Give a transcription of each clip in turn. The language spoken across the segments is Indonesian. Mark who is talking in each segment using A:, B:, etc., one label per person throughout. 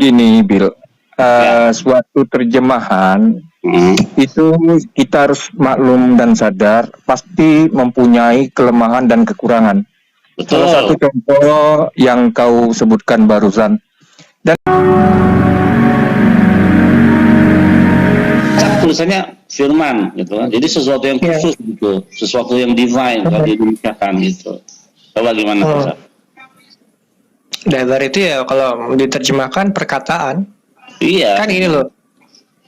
A: gini, Bill.
B: Ya.
A: Suatu terjemahan
B: Hmm.
A: itu kita harus maklum dan sadar pasti mempunyai kelemahan dan kekurangan. Salah satu
B: Betul.
A: contoh yang kau sebutkan barusan.
B: Tulisannya firman gitu kan. Jadi sesuatu yang khusus gitu, sesuatu yang divine kalau di Indonesia kan gitu. Coba gimana Pak?
C: Dabar itu ya kalau diterjemahkan perkataan.
B: Iya.
C: Kan ini loh.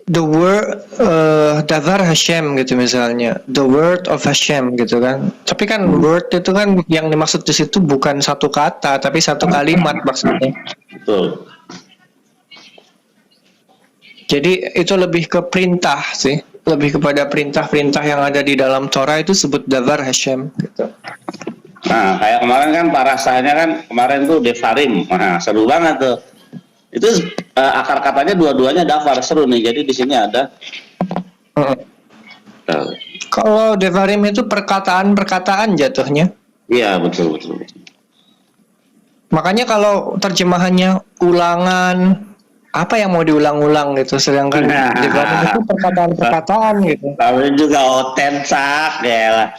C: The word Davar Hashem gitu misalnya, the word of Hashem gitu kan. Tapi kan word itu kan yang dimaksud di situ bukan satu kata, tapi satu kalimat maksudnya.
B: Betul.
C: Jadi itu lebih ke perintah sih, lebih kepada perintah-perintah yang ada di dalam Torah itu sebut Davar Hashem gitu.
B: Nah, kayak kemarin kan parasahnya kan kemarin tuh Devarim. Nah, seru banget tuh. Itu akar katanya dua-duanya Davar, seru nih. Jadi di sini ada.
C: Kalau Devarim itu perkataan-perkataan jatuhnya.
B: Iya, betul.
C: Makanya kalau terjemahannya ulangan, apa yang mau diulang-ulang gitu, sedangkan Devarim itu perkataan-perkataan gitu.
B: Tapi juga otensak ya lah.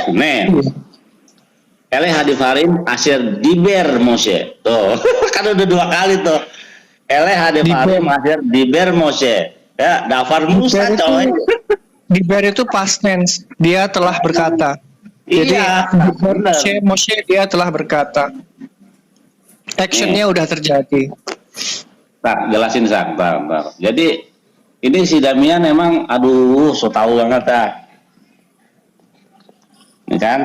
B: Nih. Eleh hadifarim asyir diber Moshe. Tuh, kan udah dua kali tuh. Eleh hadifarim asyir diber Moshe. Ya, Dafar Musa coy.
C: Diber itu past tense, dia telah berkata. Jadi
B: Iya,
C: Moshe dia telah berkata. Actionnya udah terjadi.
B: Nah, jelasin Sang, Bang. Jadi ini si Damian emang aduh, so tahu banget dah. Ini kan?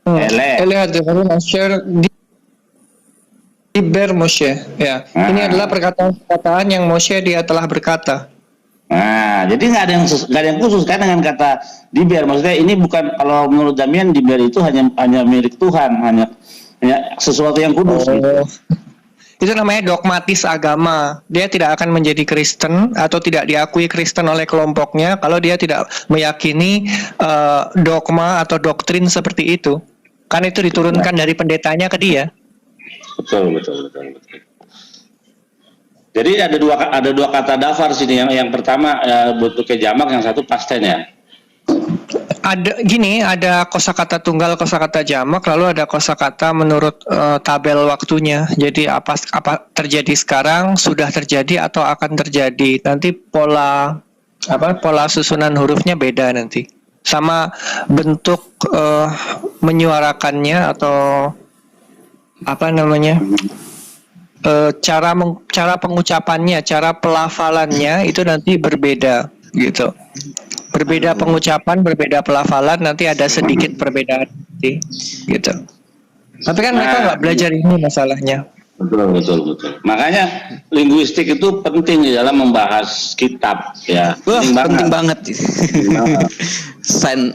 C: Ele hadifarim asyir diber Moshe. Ya, ini adalah perkataan-perkataan yang Moshe dia telah berkata.
B: Nah, jadi nggak ada yang khusus kan dengan kata diber. Maksudnya ini bukan, kalau menurut Damian diber itu hanya milik Tuhan, hanya sesuatu yang kudus. Gitu.
C: Itu namanya dogmatis agama. Dia tidak akan menjadi Kristen atau tidak diakui Kristen oleh kelompoknya kalau dia tidak meyakini dogma atau doktrin seperti itu. Kan itu diturunkan dari pendetanya ke dia.
B: Betul. Jadi ada dua kata dafar sini. Yang pertama bentuknya jamak, yang satu pasten ya.
C: Ada kosakata tunggal, kosakata jamak, lalu ada kosakata menurut tabel waktunya. Jadi apa terjadi sekarang, sudah terjadi atau akan terjadi. Nanti pola susunan hurufnya beda nanti. Sama bentuk menyuarakannya atau cara pengucapannya, cara pelafalannya itu nanti berbeda gitu. Berbeda pengucapan, berbeda pelafalan, nanti ada sedikit perbedaan gitu. Tapi kan mereka nggak belajar ini masalahnya.
B: Betul. Makanya linguistik itu penting di dalam membahas kitab ya.
D: Penting banget.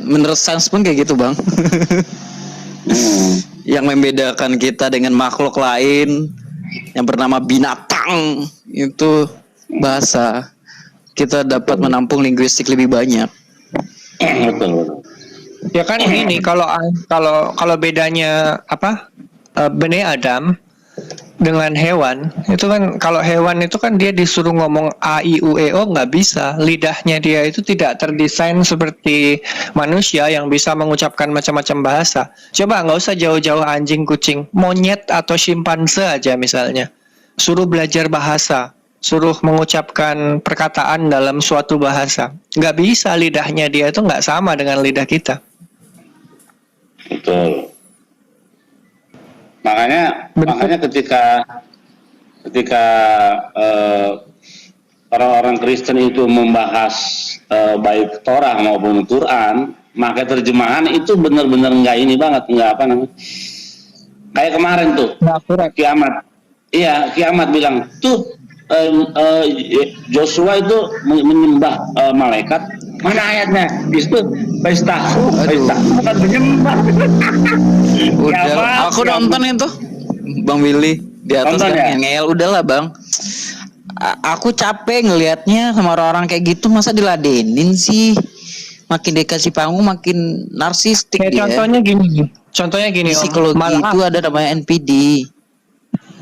D: Menurut sains pun kayak gitu, Bang. Yang membedakan kita dengan makhluk lain yang bernama binatang itu bahasa. Kita dapat menampung linguistik lebih banyak.
B: Betul.
C: Ya kan ini kalau bedanya Bene Adam dengan hewan itu kan, kalau hewan itu kan dia disuruh ngomong a i u e o nggak bisa, lidahnya dia itu tidak terdesain seperti manusia yang bisa mengucapkan macam-macam bahasa. Coba nggak usah jauh-jauh anjing, kucing, monyet atau simpanse aja misalnya, suruh belajar bahasa, suruh mengucapkan perkataan dalam suatu bahasa, nggak bisa, lidahnya dia itu nggak sama dengan lidah kita.
B: Betul. Makanya ketika orang-orang Kristen itu membahas baik Torah maupun Quran, maka terjemahan itu benar-benar nggak ini banget, nggak apa namanya. Kayak kemarin tuh, kiamat. Iya, kiamat bilang tuh. Joshua itu menyembah malaikat. Mana ayatnya? Itu pesta bukan menyembah.
D: Udah, aku nonton itu, Bang Willy di atas kan ngel. Udahlah Bang, aku capek ngelihatnya sama orang-orang kayak gitu. Masa diladenin sih? Makin dikasih panggung makin narsistik dia.
C: Contohnya gini.
D: Psikologi itu ada namanya NPD.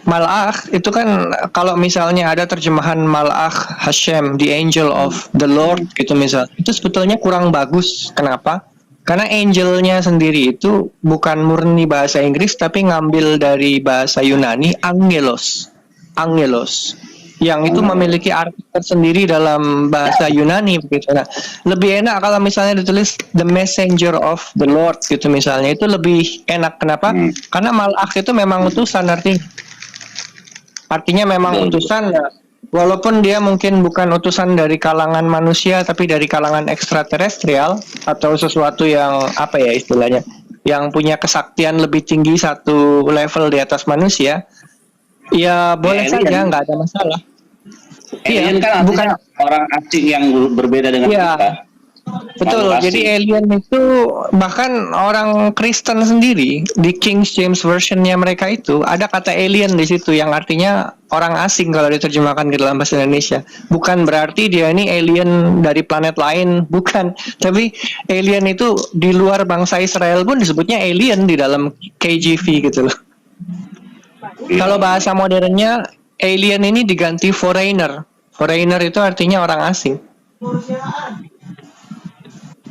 C: Malach itu kan kalau misalnya ada terjemahan Malach Hashem, the angel of the Lord gitu misal, itu sebetulnya kurang bagus. Kenapa? Karena angelnya sendiri itu bukan murni bahasa Inggris tapi ngambil dari bahasa Yunani angelos. Angelos. Yang itu memiliki arti tersendiri dalam bahasa Yunani begitu. Nah, lebih enak kalau misalnya ditulis the messenger of the Lord gitu misalnya, itu lebih enak. Kenapa? Karena Malach itu memang utusan artinya memang utusan, walaupun dia mungkin bukan utusan dari kalangan manusia tapi dari kalangan ekstraterestrial atau sesuatu yang apa ya istilahnya, yang punya kesaktian lebih tinggi satu level di atas manusia, ya boleh saja, nggak ada masalah.
B: Alien kan bukan orang asing yang berbeda dengan kita.
C: Betul, jadi alien itu bahkan orang Kristen sendiri di King James Version-nya mereka itu ada kata alien di situ yang artinya orang asing kalau diterjemahkan ke dalam bahasa Indonesia. Bukan berarti dia ini alien dari planet lain, bukan. Tapi alien itu di luar bangsa Israel pun disebutnya alien di dalam KJV gitu loh. Kalau bahasa modernnya alien ini diganti foreigner. Foreigner itu artinya orang asing.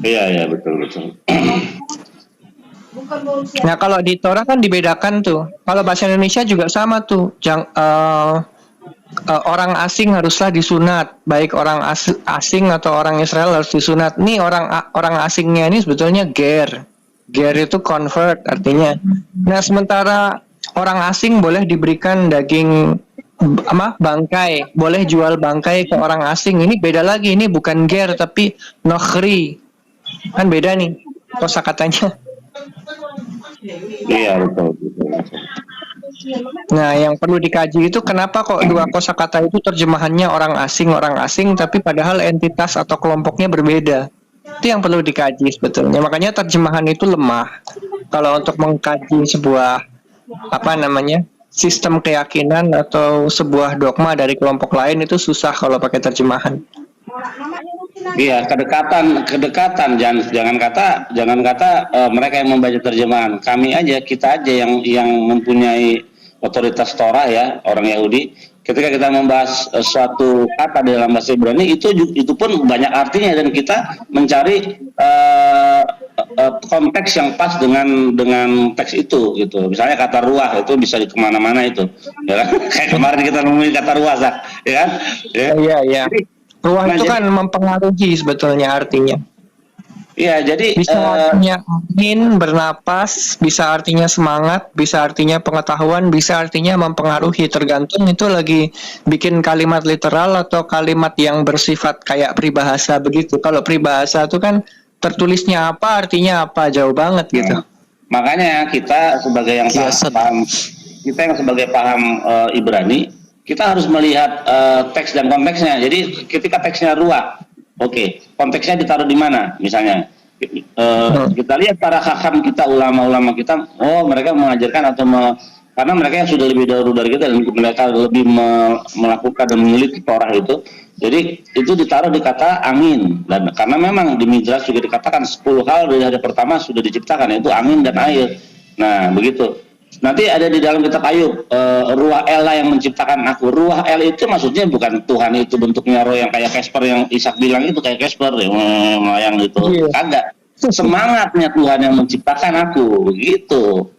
B: Iya betul.
C: Nah kalau di Torah kan dibedakan tuh. Kalau bahasa Indonesia juga sama tuh. Orang asing haruslah disunat, baik orang asing atau orang Israel harus disunat. Nih orang asingnya ini sebetulnya ger. Ger itu convert artinya. Nah sementara orang asing boleh diberikan daging bangkai, boleh jual bangkai ke orang asing. Ini beda lagi, ini bukan ger tapi nochri, kan beda nih kosakatanya.
B: Iya betul.
C: Nah yang perlu dikaji itu kenapa kok dua kosakata itu terjemahannya orang asing tapi padahal entitas atau kelompoknya berbeda. Itu yang perlu dikaji sebetulnya. Makanya terjemahan itu lemah kalau untuk mengkaji sebuah sistem keyakinan atau sebuah dogma dari kelompok lain, itu susah kalau pakai terjemahan.
B: Iya, kedekatan jangan kata mereka yang membaca terjemahan. Kita aja yang mempunyai otoritas Torah ya, orang Yahudi. Ketika kita membahas suatu kata dalam bahasa Ibrani itu pun banyak artinya dan kita mencari konteks yang pas dengan teks itu gitu. Misalnya kata ruah itu bisa di kemana-mana itu, ya kan? Kayak kemarin kita ngomongin kata ruah, ya kan?
C: Iya. Ruah itu kan mempengaruhi sebetulnya artinya.
B: Iya, jadi
C: bisa artinya angin, bernapas, bisa artinya semangat, bisa artinya pengetahuan, bisa artinya mempengaruhi, tergantung itu lagi bikin kalimat literal atau kalimat yang bersifat kayak peribahasa begitu. Kalau peribahasa itu kan tertulisnya apa, artinya apa, jauh banget gitu.
B: Makanya kita sebagai yang paham Ibrani, kita harus melihat teks dan konteksnya. Jadi ketika teksnya ruah, oke, konteksnya ditaruh di mana? Misalnya, kita lihat para hakam kita, ulama-ulama kita, mereka mengajarkan karena mereka yang sudah lebih dahulu dari kita dan mereka lebih melakukan dan meneliti Torah itu. Jadi itu ditaruh di kata angin, dan karena memang di Midrash juga dikatakan 10 hal dari hari pertama sudah diciptakan, yaitu angin dan air. Nah begitu. Nanti ada di dalam kitab Ayub, ruah Allah yang menciptakan aku. Ruah El itu maksudnya bukan Tuhan itu bentuknya roh yang kayak Casper yang Ishak bilang itu kayak Casper melayang gitu. Kagak. Semangatnya Tuhan yang menciptakan aku, begitu.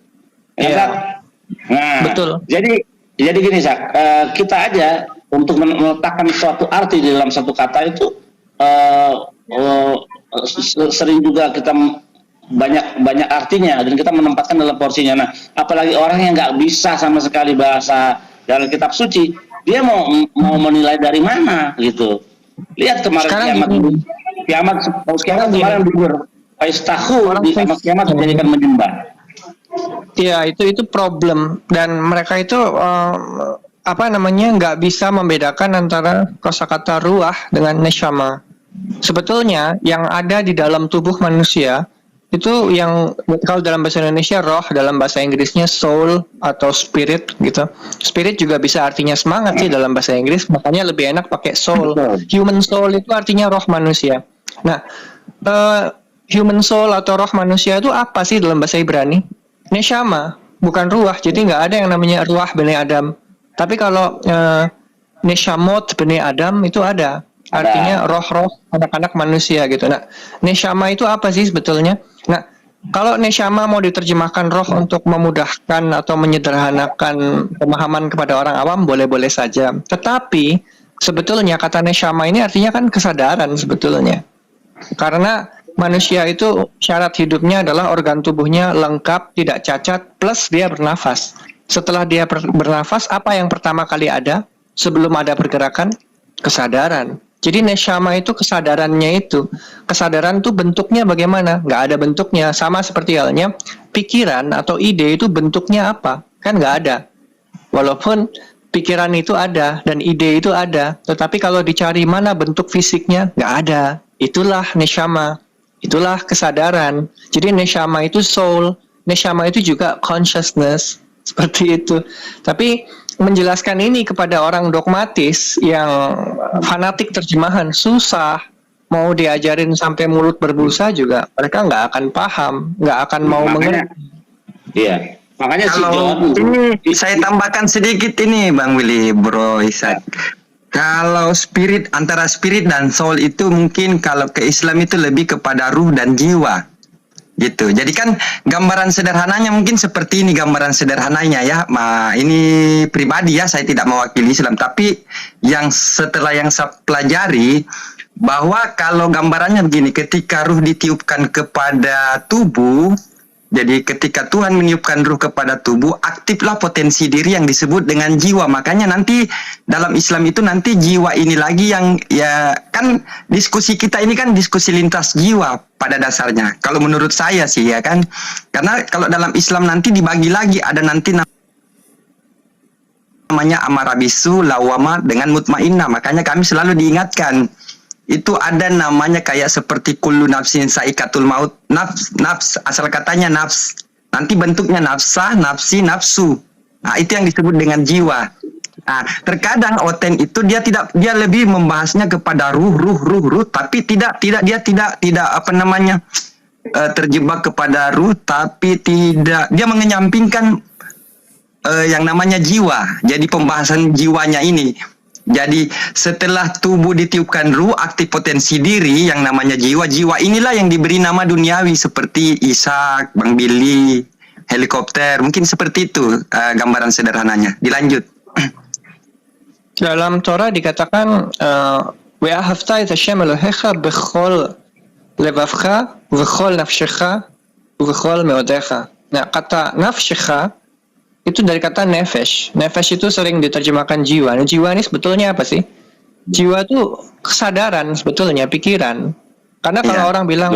B: Ya, nah, betul. Jadi gini, kita aja untuk meletakkan suatu arti di dalam satu kata itu sering juga kita banyak artinya dan kita menempatkan dalam porsinya. Nah, apalagi orang yang nggak bisa sama sekali bahasa dalam kitab suci, dia mau menilai dari mana gitu. Lihat kemarin kiamat kemarin libur Paistahu di kiamat dijadikan menyembah.
C: Iya, itu problem, dan mereka itu nggak bisa membedakan antara kosakata ruah dengan neshama. Sebetulnya yang ada di dalam tubuh manusia itu yang kalau dalam bahasa Indonesia roh, dalam bahasa Inggrisnya soul atau spirit gitu. Spirit juga bisa artinya semangat sih dalam bahasa Inggris, makanya lebih enak pakai soul. Human soul itu artinya roh manusia. Nah, human soul atau roh manusia itu apa sih dalam bahasa Ibrani? Neshama, bukan ruah. Jadi nggak ada yang namanya ruah bani Adam. Tapi kalau neshamot bani Adam itu ada. Artinya roh-roh anak-anak manusia gitu. Nah, neshama itu apa sih sebetulnya? Nah, kalau neshama mau diterjemahkan roh untuk memudahkan atau menyederhanakan pemahaman kepada orang awam, boleh-boleh saja. Tetapi sebetulnya kata neshama ini artinya kan kesadaran sebetulnya. Karena manusia itu syarat hidupnya adalah organ tubuhnya lengkap, tidak cacat, plus dia bernafas. Setelah dia bernafas, apa yang pertama kali ada sebelum ada pergerakan? Kesadaran. Jadi neshama itu kesadarannya itu. Kesadaran itu bentuknya bagaimana? Nggak ada bentuknya. Sama seperti halnya pikiran atau ide itu bentuknya apa? Kan nggak ada. Walaupun pikiran itu ada dan ide itu ada. Tetapi kalau dicari mana bentuk fisiknya, nggak ada. Itulah neshama. Itulah kesadaran. Jadi neshama itu soul. Neshama itu juga consciousness. Seperti itu. Tapi menjelaskan ini kepada orang dogmatis yang fanatik terjemahan susah. Mau diajarin sampai mulut berbusa juga mereka nggak akan paham, nggak akan mau mengerti.
B: Iya, makanya
E: Kalau ini saya tambahkan sedikit ini Bang Willy, Bro Ishak. Kalau antara spirit dan soul itu mungkin kalau ke Islam itu lebih kepada ruh dan jiwa. Gitu. Jadi kan gambaran sederhananya mungkin seperti ini gambaran sederhananya ya. Ini pribadi ya, saya tidak mewakili Islam, tapi setelah yang saya pelajari bahwa kalau gambarannya begini, ketika ruh ditiupkan kepada tubuh, jadi ketika Tuhan meniupkan ruh kepada tubuh, aktiflah potensi diri yang disebut dengan jiwa. Makanya nanti dalam Islam itu nanti jiwa ini lagi yang ya kan diskusi kita ini kan diskusi lintas jiwa pada dasarnya. Kalau menurut saya sih ya kan. Karena kalau dalam Islam nanti dibagi lagi ada nanti namanya amarah bisu, lawama dengan mutmainnah. Makanya kami selalu diingatkan itu ada namanya kayak seperti kullu nafsin saikatul maut, nafs asal katanya nafs, nanti bentuknya nafsah, nafsi, nafsu. Nah, itu yang disebut dengan jiwa. Nah, terkadang oten itu dia lebih membahasnya kepada ruh, tapi dia tidak apa namanya terjebak kepada ruh, tapi tidak dia mengenyampingkan yang namanya jiwa. Jadi pembahasan jiwanya ini. Jadi setelah tubuh ditiupkan ruh, aktif potensi diri yang namanya jiwa. Jiwa inilah yang diberi nama duniawi seperti Ishak, Bang Billy, helikopter. Mungkin seperti itu gambaran sederhananya. Dilanjut.
C: Dalam Torah dikatakan Ve'ahavta et Hashem Elohecha bechol levavcha vechol nafshecha vechol meodecha. Nah, kata nafshecha itu dari kata nefesh. Nefesh itu sering diterjemahkan jiwa. Nah, jiwa ini sebetulnya apa sih? Jiwa itu kesadaran sebetulnya, pikiran. Karena kalau orang bilang,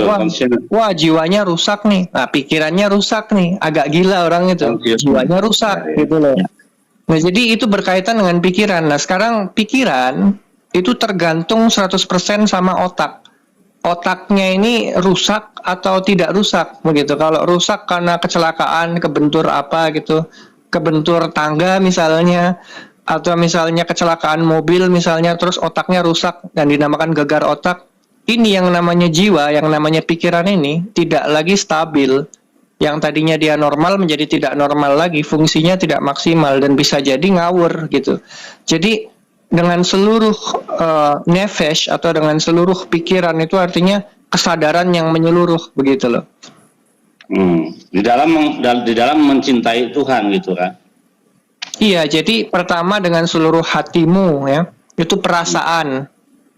C: wah jiwanya rusak nih, nah pikirannya rusak nih, agak gila orang itu, jiwanya rusak gitu loh. Nah jadi itu berkaitan dengan pikiran. Nah sekarang pikiran itu tergantung 100% sama otak. Otaknya ini rusak atau tidak rusak begitu. Kalau rusak karena kecelakaan, kebentur apa gitu, kebentur tangga misalnya, atau misalnya kecelakaan mobil misalnya, terus otaknya rusak dan dinamakan gegar otak. Ini yang namanya jiwa, yang namanya pikiran ini tidak lagi stabil. Yang tadinya dia normal menjadi tidak normal lagi, fungsinya tidak maksimal dan bisa jadi ngawur gitu. Jadi dengan seluruh nefesh atau dengan seluruh pikiran itu artinya kesadaran yang menyeluruh begitu loh.
B: Di dalam mencintai Tuhan gitu kan.
C: Iya, jadi pertama dengan seluruh hatimu ya, itu perasaan.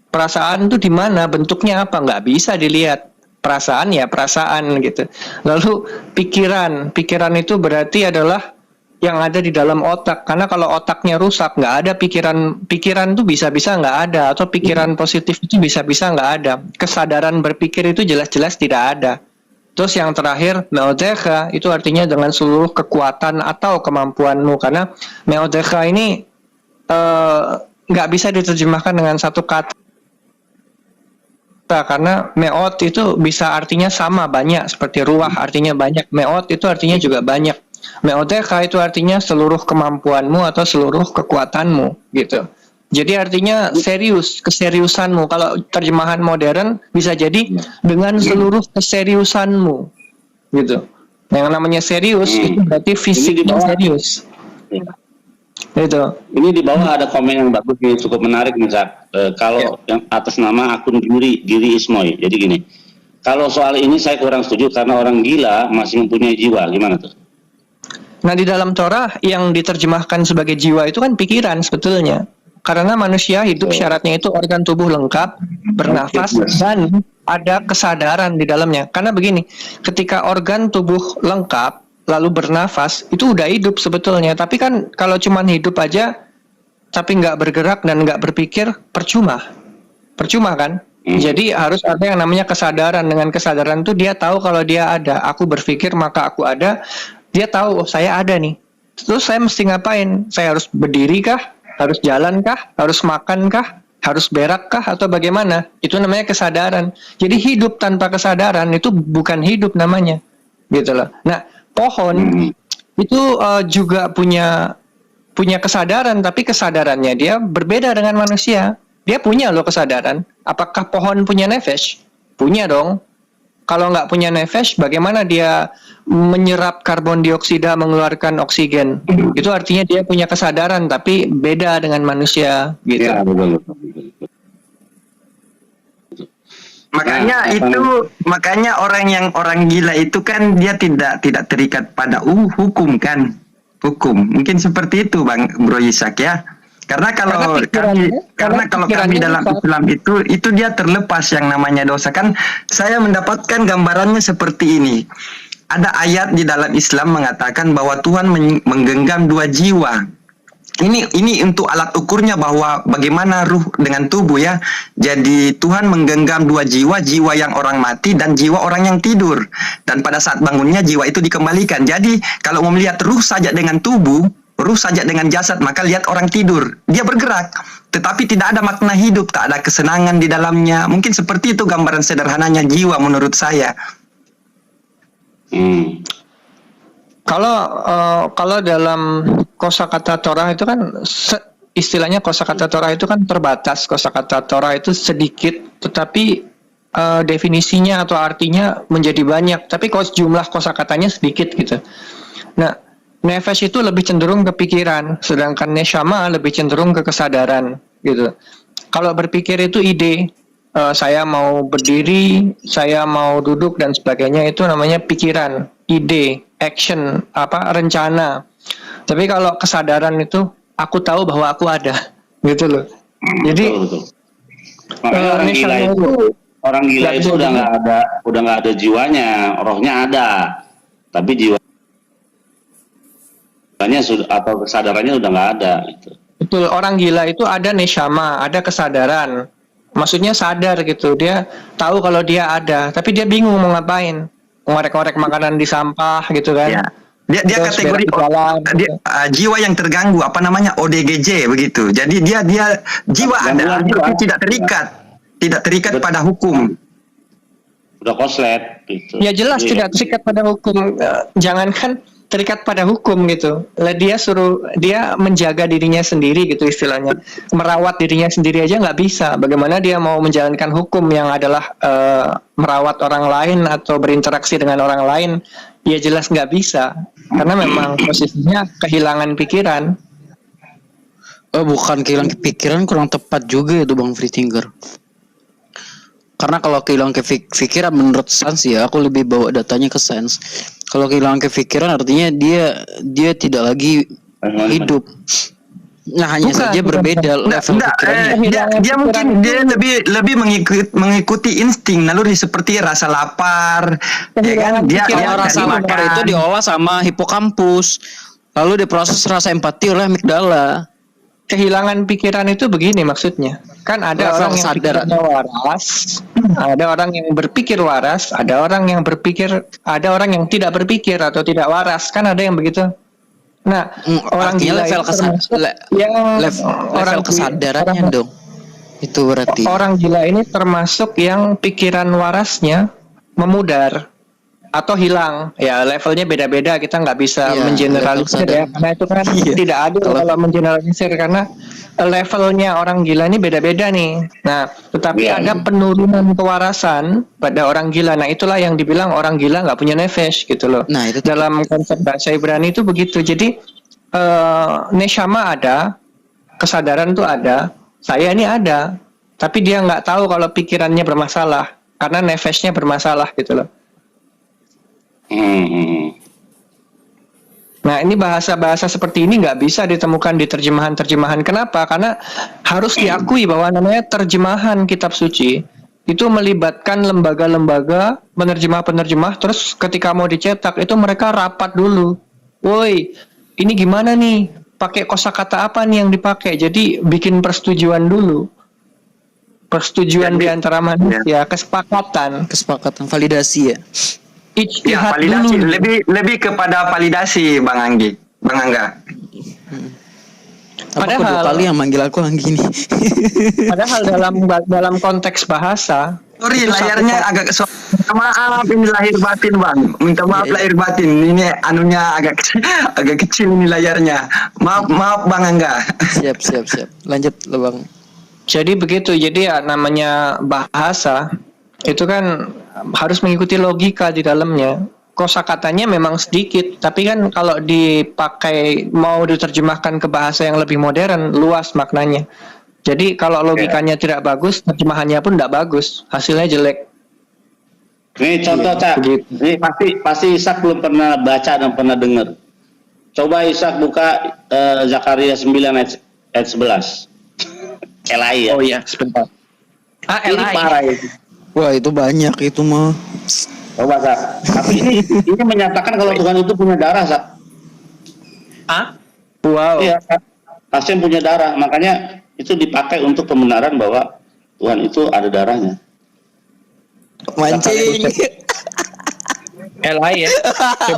C: Perasaan itu di mana? Bentuknya apa? Nggak bisa dilihat. Perasaan ya perasaan gitu. Lalu pikiran itu berarti adalah yang ada di dalam otak. Karena kalau otaknya rusak, nggak ada pikiran itu bisa-bisa nggak ada, atau pikiran positif itu bisa-bisa nggak ada. Kesadaran berpikir itu jelas-jelas tidak ada. Terus yang terakhir, meodecha itu artinya dengan seluruh kekuatan atau kemampuanmu. Karena meodecha ini nggak bisa diterjemahkan dengan satu kata. Karena meot itu bisa artinya sama, banyak, seperti ruah artinya banyak, meot itu artinya juga banyak. Meodecha itu artinya seluruh kemampuanmu atau seluruh kekuatanmu gitu. Jadi artinya serius, keseriusanmu. Kalau terjemahan modern bisa jadi dengan seluruh keseriusanmu gitu. Yang namanya serius itu berarti fisiknya serius. Itu.
B: Ini di bawah ada komen yang bagus nih, cukup menarik nih, Zak. Kalau yang atas nama akun Giri Ismoy. Jadi gini, kalau soal ini saya kurang setuju karena orang gila masih mempunyai jiwa. Gimana tuh?
C: Nah, di dalam Torah yang diterjemahkan sebagai jiwa itu kan pikiran sebetulnya. Karena manusia hidup syaratnya itu organ tubuh lengkap, bernafas, dan ada kesadaran di dalamnya. Karena begini, ketika organ tubuh lengkap, lalu bernafas, itu udah hidup sebetulnya. Tapi kan kalau cuman hidup aja, tapi nggak bergerak dan nggak berpikir, percuma. Percuma kan? Jadi harus ada yang namanya kesadaran. Dengan kesadaran itu dia tahu kalau dia ada. Aku berpikir maka aku ada. Dia tahu, oh saya ada nih. Terus saya mesti ngapain? Saya harus berdiri kah? Harus jalan kah? Harus makan kah? Harus berak kah? Atau bagaimana? Itu namanya kesadaran. Jadi hidup tanpa kesadaran itu bukan hidup namanya. Gitu loh. Nah, pohon itu juga punya kesadaran, tapi kesadarannya dia berbeda dengan manusia. Dia punya loh kesadaran. Apakah pohon punya nefesh? Punya dong. Kalau nggak punya nefesh, bagaimana dia menyerap karbon dioksida, mengeluarkan oksigen? Itu artinya dia punya kesadaran, tapi beda dengan manusia, gitu.
B: Ya, betul.
E: Makanya orang gila itu kan dia tidak terikat pada hukum kan, hukum. Mungkin seperti itu Bro Ishak ya. Karena kalau kami dalam Islam itu dia terlepas yang namanya dosa kan. Saya mendapatkan gambarannya seperti ini. Ada ayat di dalam Islam mengatakan bahwa Tuhan menggenggam dua jiwa. Ini untuk alat ukurnya bahwa bagaimana ruh dengan tubuh ya. Jadi Tuhan menggenggam dua jiwa, jiwa yang orang mati dan jiwa orang yang tidur. Dan pada saat bangunnya jiwa itu dikembalikan. Jadi kalau mau melihat ruh saja dengan tubuh, ruh saja dengan jasad, maka lihat orang tidur. Dia bergerak, tetapi tidak ada makna hidup, tak ada kesenangan di dalamnya. Mungkin seperti itu gambaran sederhananya jiwa menurut saya.
C: Kalau dalam kosakata Torah itu kan istilahnya kosakata Torah itu kan terbatas. Kosakata Torah itu sedikit, tetapi definisinya atau artinya menjadi banyak. Tapi jumlah kosakatanya sedikit gitu. Nah, nefesh itu lebih cenderung ke pikiran, sedangkan neshama lebih cenderung ke kesadaran, gitu. Kalau berpikir itu ide, saya mau berdiri, saya mau duduk dan sebagainya, itu namanya pikiran, ide, action, rencana. Tapi kalau kesadaran itu, aku tahu bahwa aku ada, gitu loh. Jadi
B: betul. Makanya orang gila itu udah nggak ada jiwanya, rohnya ada, tapi jiwanya atau kesadarannya udah nggak ada. Gitu.
C: Betul, orang gila itu ada neshama, ada kesadaran. Maksudnya sadar gitu, dia tahu kalau dia ada, tapi dia bingung mau ngapain. Ngorek-ngorek makanan di sampah gitu kan. Ya.
E: Dia kategori jiwa yang terganggu, apa namanya ODGJ begitu. Jadi dia jiwa ada, tapi tidak terikat pada hukum.
B: Udah koslet gitu.
C: Ya jelas tidak terikat pada hukum. Jangankan terikat pada hukum gitu. Dia menjaga dirinya sendiri gitu istilahnya. Merawat dirinya sendiri aja nggak bisa. Bagaimana dia mau menjalankan hukum yang adalah merawat orang lain atau berinteraksi dengan orang lain? Ya jelas nggak bisa. Karena memang posisinya kehilangan pikiran.
D: Bukan kehilangan pikiran, kurang tepat juga itu Bang Fritinger. Karena kalau kehilangan kepikiran menurut Sains ya, aku lebih bawa datanya ke Sains. Kalau kehilangan kepikiran artinya dia tidak lagi hidup. Nah, hanya saja berbeda level pikirannya.
E: Dia mungkin dia lebih mengikuti insting naluri seperti rasa lapar, ya kan? Dia
D: rasa lapar itu diolah sama hipokampus. Lalu diproses rasa empati oleh amigdala.
C: Kehilangan pikiran itu begini maksudnya. Kan ada orang yang pikirnya waras, ada orang yang berpikir waras, ada orang yang tidak berpikir atau tidak waras. Kan ada yang begitu. Nah, orang gila
D: level
C: orang
D: kesadarannya dong. Itu berarti.
C: Orang gila ini termasuk yang pikiran warasnya memudar atau hilang. Ya levelnya beda-beda, kita nggak bisa mengeneralisir ya, karena itu kan tidak adil kalau mengeneralisir, karena levelnya orang gila ini beda-beda nih. Nah, tetapi ada penurunan kewarasan pada orang gila. Nah, itulah yang dibilang orang gila nggak punya nefesh gitu loh.
D: Nah, itu
C: dalam konsep bahasa Ibrani itu begitu. Jadi neshama ada, kesadaran tuh ada, saya ini ada, tapi dia nggak tahu kalau pikirannya bermasalah karena nefesnya bermasalah gitu loh. Nah, ini bahasa-bahasa seperti ini nggak bisa ditemukan di terjemahan-terjemahan. Kenapa? Karena harus diakui bahwa namanya terjemahan kitab suci itu melibatkan lembaga-lembaga, penerjemah-penerjemah, terus ketika mau dicetak itu mereka rapat dulu. Woi, ini gimana nih? Pakai kosakata apa nih yang dipakai? Jadi bikin persetujuan dulu. Persetujuan di antara manusia, kesepakatan,
D: validasi ya.
E: Ya,
C: ijtihad
E: validasi.
C: dulu.
E: Lebih kepada validasi, Bang Anggi. Bang Angga.
D: Apa kok 2 kali yang manggil aku Anggi nih?
C: Padahal dalam konteks bahasa,
E: Sorry,
C: itu
E: layarnya agak maaf ini lahir batin, Bang. Minta maaf lahir batin. Ini anunya agak kecil ini layarnya. Maaf Bang Angga.
D: Siap. Lanjut lo Bang.
C: jadi begitu. Jadi ya namanya bahasa itu kan harus mengikuti logika di dalamnya. Kosakatanya memang sedikit, tapi kan kalau dipakai mau diterjemahkan ke bahasa yang lebih modern, luas maknanya. Jadi kalau logikanya tidak bagus, terjemahannya pun tidak bagus, hasilnya jelek.
B: Ini contoh Cak, ini pasti Ishak belum pernah baca dan pernah dengar. Coba Ishak buka Zakaria 9 ayat 11. LI ya.
C: Oh iya, sebentar.
B: Ini
C: LI.
B: parah itu.
D: Wah itu banyak itu mah.
B: Coba Sak. Tapi ini menyatakan kalau Tuhan itu punya darah Sak.
C: Wow.
B: Iya, Hashem punya darah, makanya itu dipakai untuk pembenaran bahwa Tuhan itu ada darahnya.
D: Mancing.
C: LI ya.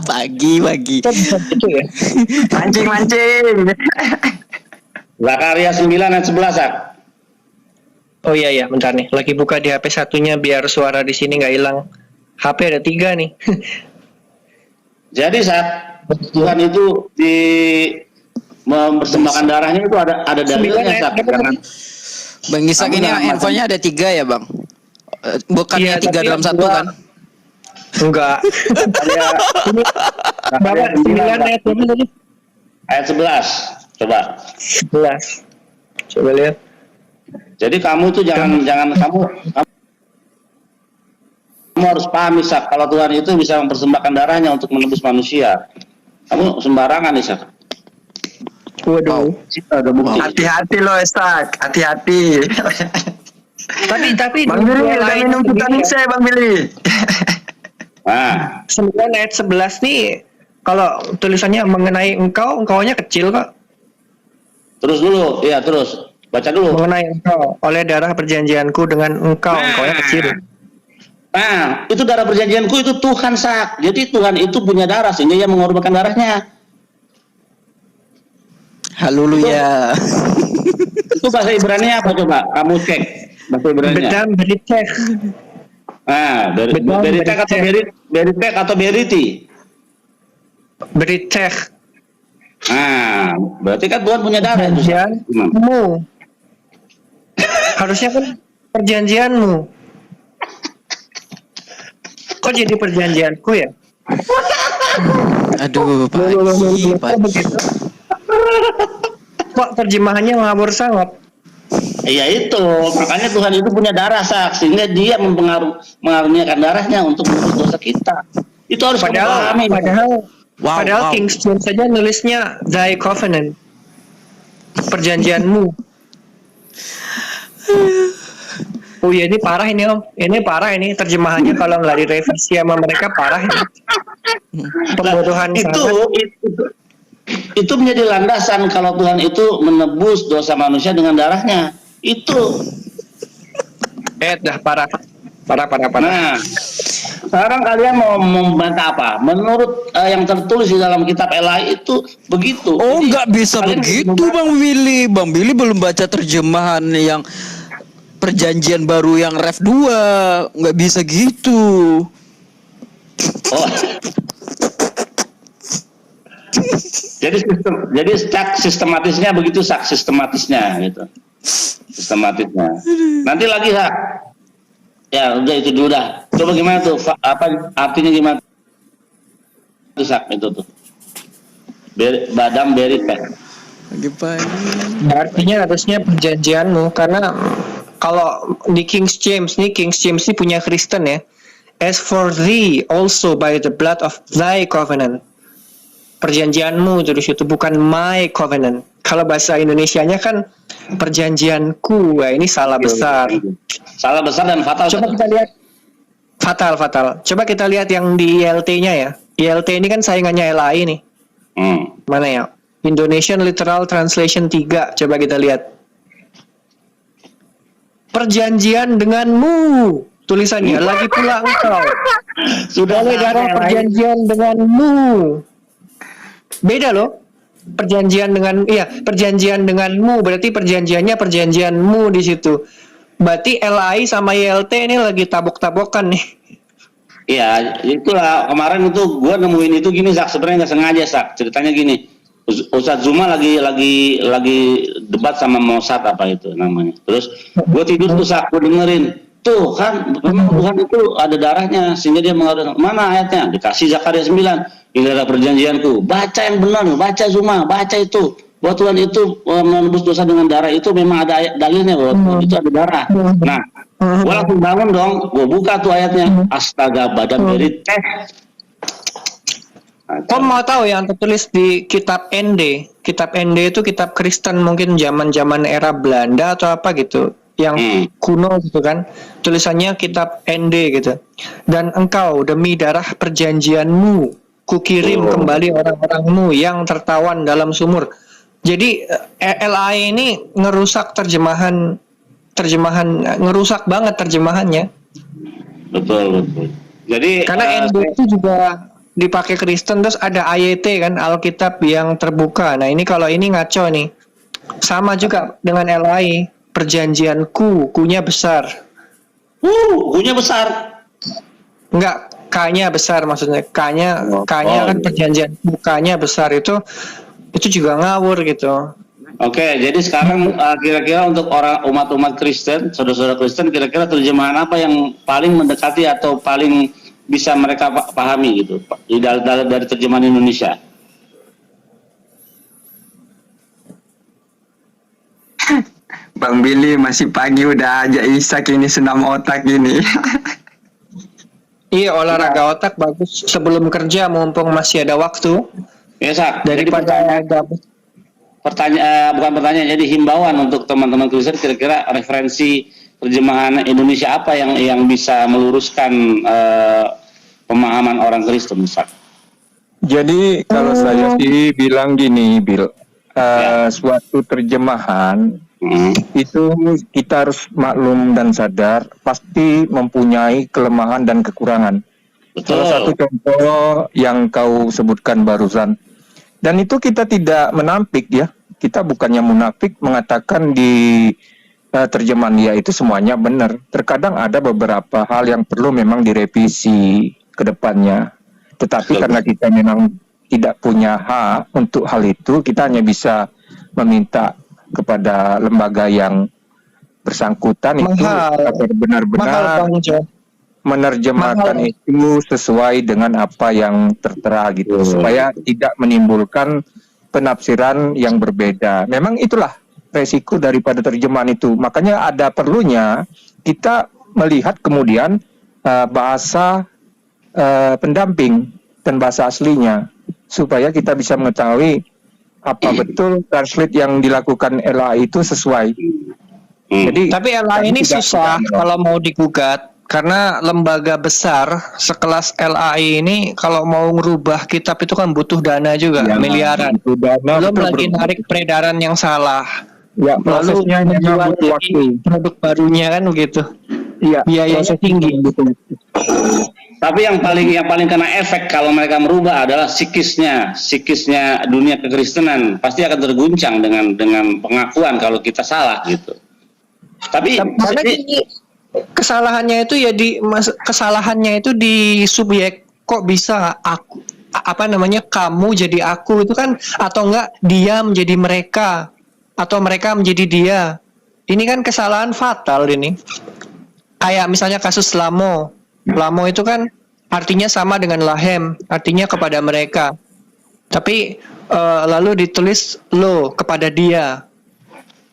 D: Pagi.
C: Itu ya.
E: Mancing.
B: Zakaria 9 ayat 11 Sak.
C: Oh iya, bentar nih. Lagi buka di HP satunya biar suara di sini nggak hilang. HP ada 3 nih.
B: Jadi saat Tuhan itu mempersembahkan darahnya itu ada dalilnya Sak. Jangan
D: Bang Ishak ini handphonenya ada 3 ya Bang? Bukannya
C: Iya,
D: 3
C: tapi
D: dalam 1
C: dua.
D: kan?
C: Enggak. Bapak 9 ayat berapa tadi?
B: ayat 11. Coba.
C: 11. Coba lihat.
B: Jadi kamu itu jangan kamu harus paham Ishak, kalau Tuhan itu bisa mempersembahkan darahnya untuk menebus manusia. Kamu sembarangan Ishak.
C: Waduh.
B: Ada bukti.
E: Hati-hati loh, Ishak. Hati-hati.
C: Tapi
E: Bang Billy, udah minum vitamin C, Bang Billy.
B: Nah,
C: 9 ayat 11 nih kalau tulisannya mengenai engkaunya kecil kok.
B: terus dulu, ya terus baca dulu.
C: Mengenai engkau, oleh darah perjanjianku dengan engkaunya kecil.
B: Nah, itu darah perjanjianku itu Tuhan Sak. Jadi Tuhan itu punya darah sehingga dia mengorbankan darahnya.
D: Haleluya.
B: Itu bahasa Ibrani apa coba? Kamu cek bahasa Ibrani.
C: Bedam beritek.
B: Nah, beritek atau beritek atau beriti.
C: Beritek.
B: Nah, berarti kan Tuhan punya darah itu. Sak.
C: Perjanjianmu. Harusnya kan perjanjianmu. Kok jadi perjanjianku ya?
D: Aduh, pagi.
C: Kok terjemahannya ngawur sangat?
B: Iya itu, makanya Tuhan itu punya darah Sak, sehingga dia mengaruniakan darahnya untuk menebus dosa kita. Itu harus kamu pahami.
C: Padahal King James saja nulisnya thy covenant. Perjanjianmu. Oh iya, ini parah ini Om. Ini parah ini terjemahannya kalau nggak direvisi sama mereka parah ini. Pembodohan
B: itu menjadi landasan kalau Tuhan itu menebus dosa manusia dengan darahnya. Itu.
C: Dah parah.
B: Nah, sekarang kalian mau membantah apa? Menurut yang tertulis di dalam kitab Elai itu begitu.
D: Oh,
B: jadi,
D: nggak bisa begitu Bang Billy. Bang Billy belum baca terjemahan yang perjanjian baru yang Ref 2. Nggak bisa gitu.
B: Oh. Jadi sistematisnya begitu Sak, sistematisnya gitu. Sistematisnya. Nanti lagi Sak. Ya udah itu dulu dah. Coba gimana tuh? Apa artinya gimana? Itu Sak itu tuh. Badam Berita.
D: Pagi-pagi.
C: Artinya harusnya perjanjianmu, karena kalau di King James ini punya Kristen ya. As for thee also by the blood of thy covenant. Perjanjianmu itu di situ, bukan my covenant. Kalau bahasa Indonesianya kan perjanjianku. Wah, ini salah besar.
B: Salah besar dan fatal.
C: Coba kita lihat fatal. Coba kita lihat yang di ILT-nya ya. ILT ini kan saingannya LAI nih. Mana ya? Indonesian Literal Translation 3. Coba kita lihat. Perjanjian denganmu. Tulisannya lagi pula engkau.
B: Sudah
C: Oleh darah perjanjian denganmu. Beda loh. Perjanjian denganmu berarti perjanjianmu di situ. Berarti LAI sama YLT ini lagi tabok-tabokan nih.
B: Iya, itulah kemarin itu gua nemuin itu gini, Sak, sebenarnya nggak sengaja, Sak. Ceritanya gini. Ustadz Zuma lagi debat sama Mossad apa itu namanya. Terus gua tidur tuh, Sak, gua dengerin. Tuh kan memang Tuhan itu ada darahnya sehingga dia mengatur. Mana ayatnya? Dikasih Zakaria 9. Ini adalah perjanjianku. Baca yang benar, baca Zuma, baca itu. Bahwa Tuhan itu menebus dosa dengan darah itu memang ada ayat dalilnya bahwa itu ada darah. Nah, gua langsung bangun dong, gua buka tuh ayatnya. Astaga, badan dari teh.
C: Kau mau tahu yang tertulis di kitab ND? Kitab ND itu kitab Kristen mungkin zaman era Belanda atau apa gitu. Yang kuno gitu kan, tulisannya kitab ND gitu. Dan engkau demi darah perjanjianmu kukirim kembali orang-orangmu yang tertawan dalam sumur. Jadi LAI ini ngerusak terjemahan, ngerusak banget terjemahannya.
B: Betul. Jadi
C: karena ND itu juga dipakai Kristen, terus ada AYT kan, Alkitab yang terbuka. Nah ini kalau ini ngaco nih. Sama juga dengan LAI. Perjanjianku, kunya besar.
B: Kunya besar.
C: Enggak, K-nya besar maksudnya. K-nya kan perjanjian, K-nya besar itu juga ngawur gitu.
B: Oke, jadi sekarang kira-kira untuk umat Kristen, saudara-saudara Kristen, kira-kira terjemahan apa yang paling mendekati atau paling bisa mereka pahami gitu dari terjemahan Indonesia?
E: Bang Billy masih pagi udah aja Isak ini senam otak ini.
C: Iya, olahraga otak bagus sebelum kerja mumpung masih ada waktu.
B: Ya, Sak.
C: Daripada
B: bukan pertanyaan, jadi himbauan untuk teman-teman Kristen, kira-kira referensi terjemahan Indonesia apa yang bisa meluruskan pemahaman orang Kristen, Sak?
A: Jadi kalau saya sih bilang gini, Bill, suatu terjemahan itu kita harus maklum dan sadar pasti mempunyai kelemahan dan kekurangan.
B: Betul.
A: Salah satu contoh yang kau sebutkan barusan, dan itu kita tidak menampik ya, kita bukannya munafik mengatakan di terjemahan ya itu semuanya benar. Terkadang ada beberapa hal yang perlu memang direvisi ke depannya, tetapi karena kita memang tidak punya hak untuk hal itu, kita hanya bisa meminta kepada lembaga yang bersangkutan itu agar benar-benar menerjemahkan itu sesuai dengan apa yang tertera gitu, supaya tidak menimbulkan penafsiran yang berbeda. Memang itulah resiko daripada terjemahan itu. Makanya ada perlunya kita melihat kemudian bahasa pendamping dan bahasa aslinya, supaya kita bisa mengetahui apa betul translate yang dilakukan LAI itu sesuai. Jadi,
C: tapi LAI ini susah kalau mau digugat, karena lembaga besar sekelas LAI ini kalau mau ngerubah kitab itu kan butuh dana juga, miliaran. Belum lagi narik peredaran yang salah.
A: Ya, prosesnya
C: menjual produk barunya kan begitu. Iya, biayanya tinggi.
B: Tapi yang paling kena efek kalau mereka merubah adalah psikisnya dunia kekristenan pasti akan terguncang dengan pengakuan kalau kita salah gitu. Tapi
C: kesalahannya itu di subjek. Kok bisa aku kamu jadi aku itu kan, atau enggak dia menjadi mereka atau mereka menjadi dia. Ini kan kesalahan fatal ini. Kayak misalnya kasus Lamo itu kan artinya sama dengan lahem, artinya kepada mereka. Tapi lalu ditulis lo kepada dia.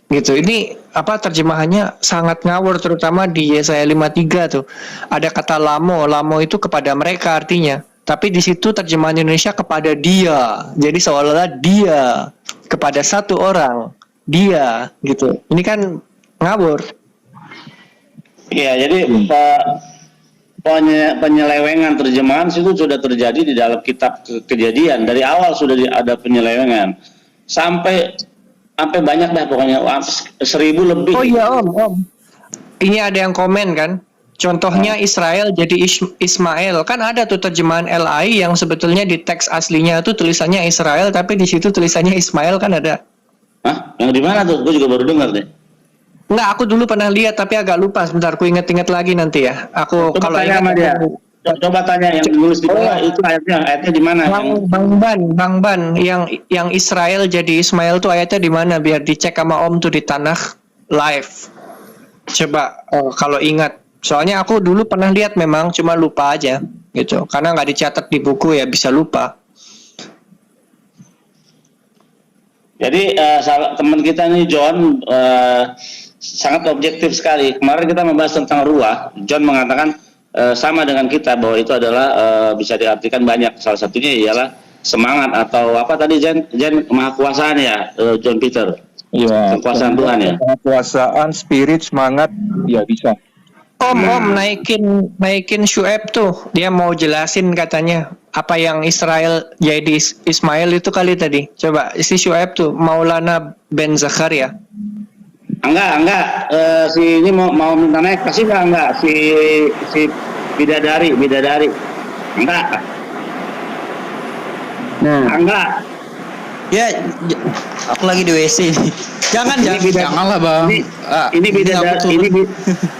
C: Gitu. Ini terjemahannya sangat ngawur, terutama di Yesaya 53 tuh. Ada kata lamo itu kepada mereka artinya. Tapi di situ terjemahan Indonesia kepada dia. Jadi seolah-olah dia kepada satu orang, dia gitu. Ini kan ngawur.
B: Iya, jadi penyelewengan terjemahan itu sudah terjadi di dalam kitab Kejadian. Dari awal sudah ada penyelewengan. Sampai banyak dah pokoknya 1000 lebih.
C: Oh iya Om. Ini ada yang komen kan. Contohnya Israel jadi Ismail. Kan ada tuh terjemahan LAI yang sebetulnya di teks aslinya tuh tulisannya Israel, tapi di situ tulisannya Ismail kan ada.
B: Hah? Yang di mana tuh? Gue juga baru dengar deh.
C: Enggak, aku dulu pernah lihat tapi agak lupa. Sebentar, aku inget-inget lagi nanti ya. Aku
B: Coba
C: kalau
B: tanya
C: ingat
B: sama dia. Coba tanya yang ditulis di bawah itu ayatnya di mana?
C: Bang Ban, yang Israel jadi Ismail tuh ayatnya di mana? Biar dicek sama Om tuh di Tanakh live. Coba kalau ingat. Soalnya aku dulu pernah lihat memang, cuma lupa aja gitu. Karena nggak dicatat di buku ya bisa lupa.
B: Jadi teman kita nih John sangat objektif sekali. Kemarin kita membahas tentang ruah. John mengatakan sama dengan kita bahwa itu adalah bisa diartikan banyak. Salah satunya ialah semangat atau apa tadi Jen kemahakuasaan ya, John Peter.
A: Iya.
B: Kekuasaan Tuhan ya.
A: Kekuasaan, spirit, semangat, ya bisa.
C: Om naikin Syuaib tuh. Dia mau jelasin katanya apa yang Israel jadi Ismail itu kali tadi. Coba si Syuaib tuh Maulana Ben Zakaria.
B: Enggak. Si ini mau minta naik kasih enggak? Si bidadari. Enggak.
F: Nah,
B: Enggak.
D: Ya, aku lagi di WC. Janganlah bang.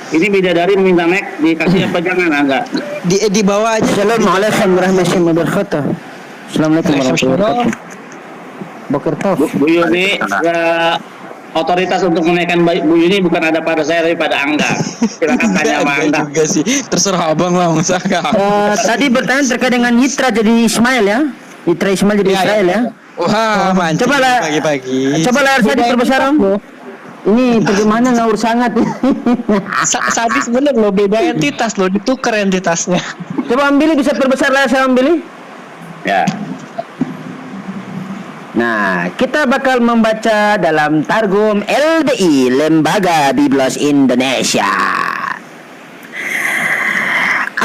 B: Ini bidadari minta naik dikasih apa jangan enggak?
D: Di bawah aja.
F: Assalamualaikum warahmatullahi wabarakatuh. Assalamualaikum warahmatullahi wabarakatuh. Boker Tov.
B: Bu Yuni, otoritas untuk menaikkan Bu Yuni bukan ada pada saya tapi pada Angga. Silakan tanya sama Angga.
D: Juga sih. Terserah abang lah, masa
F: Tadi bertanya terkait dengan Yitra jadi Ismail ya. Yitra Ismail jadi Israel ya.
D: Wah, mancing
F: Cobalah
D: pagi-pagi.
F: Cobalah saya diperbesar Om. Ini terjemahannya ngawur sangat.
C: Sadis bener loh, beda entitas loh, ditukar entitasnya.
F: Coba ambil bisa perbesar lah saya ambil.
B: Ya.
F: Nah, kita bakal membaca dalam Targum LBI Lembaga Biblos Indonesia.